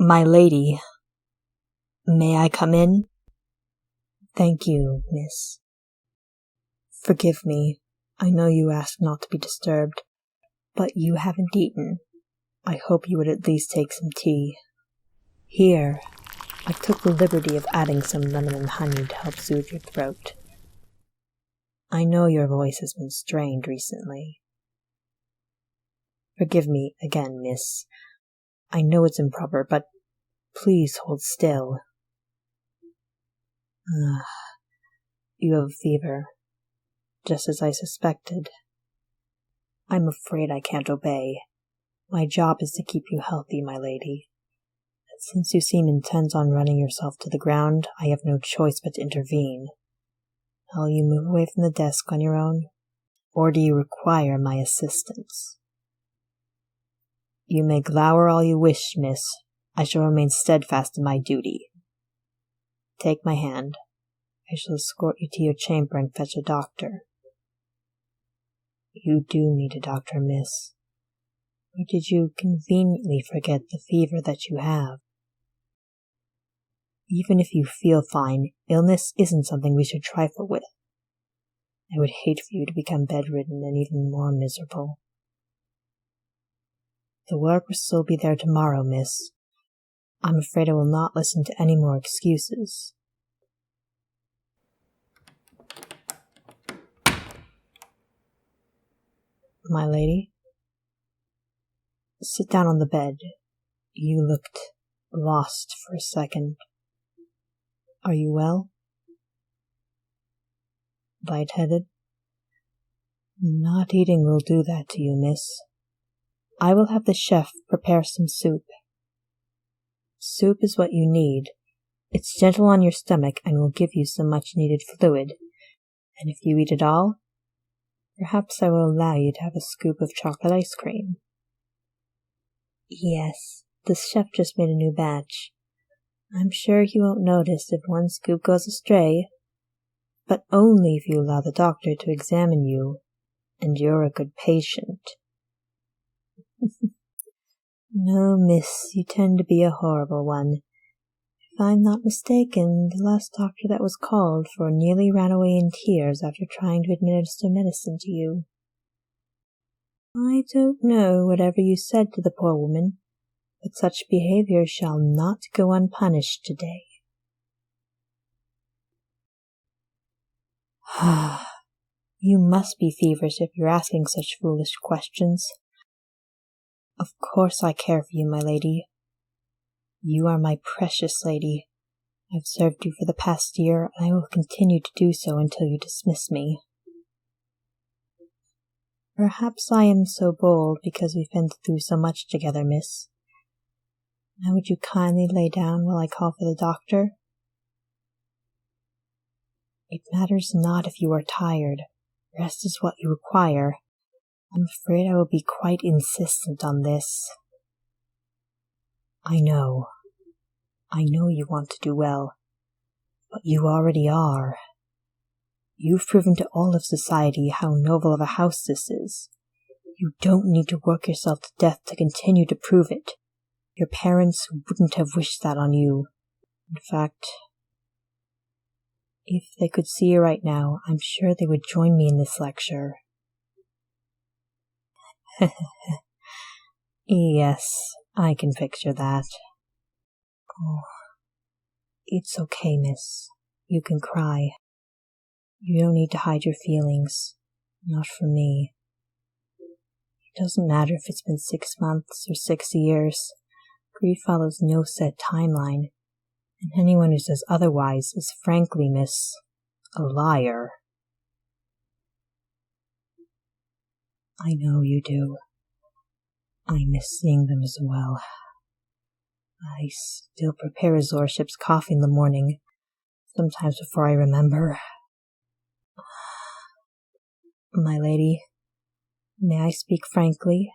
My lady, may I come in? Thank you, miss. Forgive me. I know you asked not to be disturbed, but you haven't eaten. I hope you would at least take some tea. Here, I took the liberty of adding some lemon and honey to help soothe your throat. I know your voice has been strained recently. Forgive me again, miss. I know it's improper, but please hold still. You have a fever, just as I suspected. I'm afraid I can't obey. My job is to keep you healthy, my lady. And since you seem intent on running yourself to the ground, I have no choice but to intervene. Will you move away from the desk on your own, or do you require my assistance? You may glower all you wish, miss. I shall remain steadfast in my duty. Take my hand. I shall escort you to your chamber and fetch a doctor. You do need a doctor, miss. Or did you conveniently forget the fever that you have? Even if you feel fine, illness isn't something we should trifle with. I would hate for you to become bedridden and even more miserable. The work will still be there tomorrow, miss. I'm afraid I will not listen to any more excuses. My lady? Sit down on the bed. You looked lost for a second. Are you well? Lightheaded? Not eating will do that to you, miss. I will have the chef prepare some soup. Soup is what you need. It's gentle on your stomach and will give you some much-needed fluid. And if you eat it all, perhaps I will allow you to have a scoop of chocolate ice cream. Yes, the chef just made a new batch. I'm sure he won't notice if one scoop goes astray, but only if you allow the doctor to examine you, and you're a good patient. No, miss, you tend to be a horrible one. If I'm not mistaken, the last doctor that was called for nearly ran away in tears after trying to administer medicine to you. I don't know whatever you said to the poor woman, but such behavior shall not go unpunished today. You must be feverish if you're asking such foolish questions. Of course I care for you, my lady. You are my precious lady. I've served you for the past year, and I will continue to do so until you dismiss me. Perhaps I am so bold because we've been through so much together, miss. Now would you kindly lay down while I call for the doctor? It matters not if you are tired. Rest is what you require. I'm afraid I will be quite insistent on this. I know you want to do well, but you already are. You've proven to all of society how noble of a house this is. You don't need to work yourself to death to continue to prove it. Your parents wouldn't have wished that on you. In fact, if they could see you right now, I'm sure they would join me in this lecture. Yes, I can picture that. Oh, it's okay, miss. You can cry. You don't need to hide your feelings. Not from me. It doesn't matter if it's been 6 months or 6 years. Grief follows no set timeline, and anyone who says otherwise is frankly, miss, a liar. I know you do. I miss seeing them as well. I still prepare his lordship's coffee in the morning, sometimes before I remember. My lady, may I speak frankly?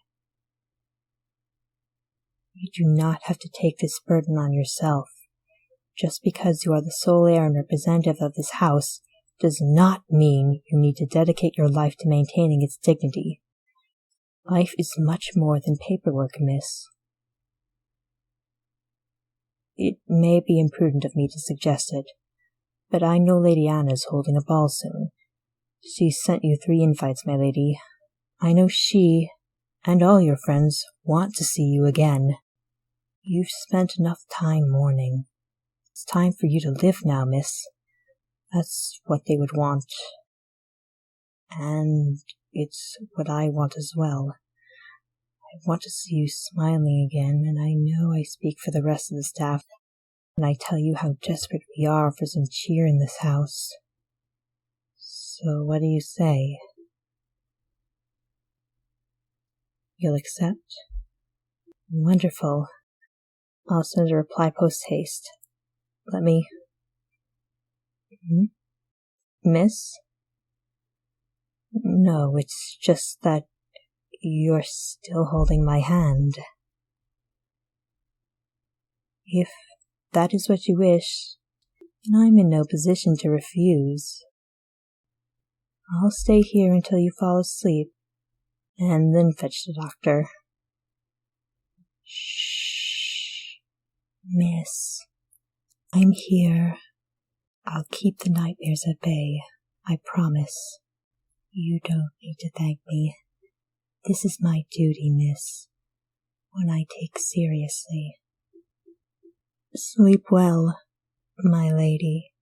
You do not have to take this burden on yourself. Just because you are the sole heir and representative of this house does not mean you need to dedicate your life to maintaining its dignity. Life is much more than paperwork, miss. It may be imprudent of me to suggest it, but I know Lady Anna's holding a ball soon. She sent you 3 invites, my lady. I know she, and all your friends, want to see you again. You've spent enough time mourning. It's time for you to live now, miss. That's what they would want. And it's what I want as well. I want to see you smiling again, and I know I speak for the rest of the staff when I tell you how desperate we are for some cheer in this house. So what do you say? You'll accept? Wonderful. I'll send a reply post-haste. Let me... Miss? No, it's just that you're still holding my hand. If that is what you wish, then I'm in no position to refuse. I'll stay here until you fall asleep, and then fetch the doctor. Shh. Miss, I'm here. I'll keep the nightmares at bay, I promise. You don't need to thank me. This is my duty, miss, one I take seriously. Sleep well, my lady.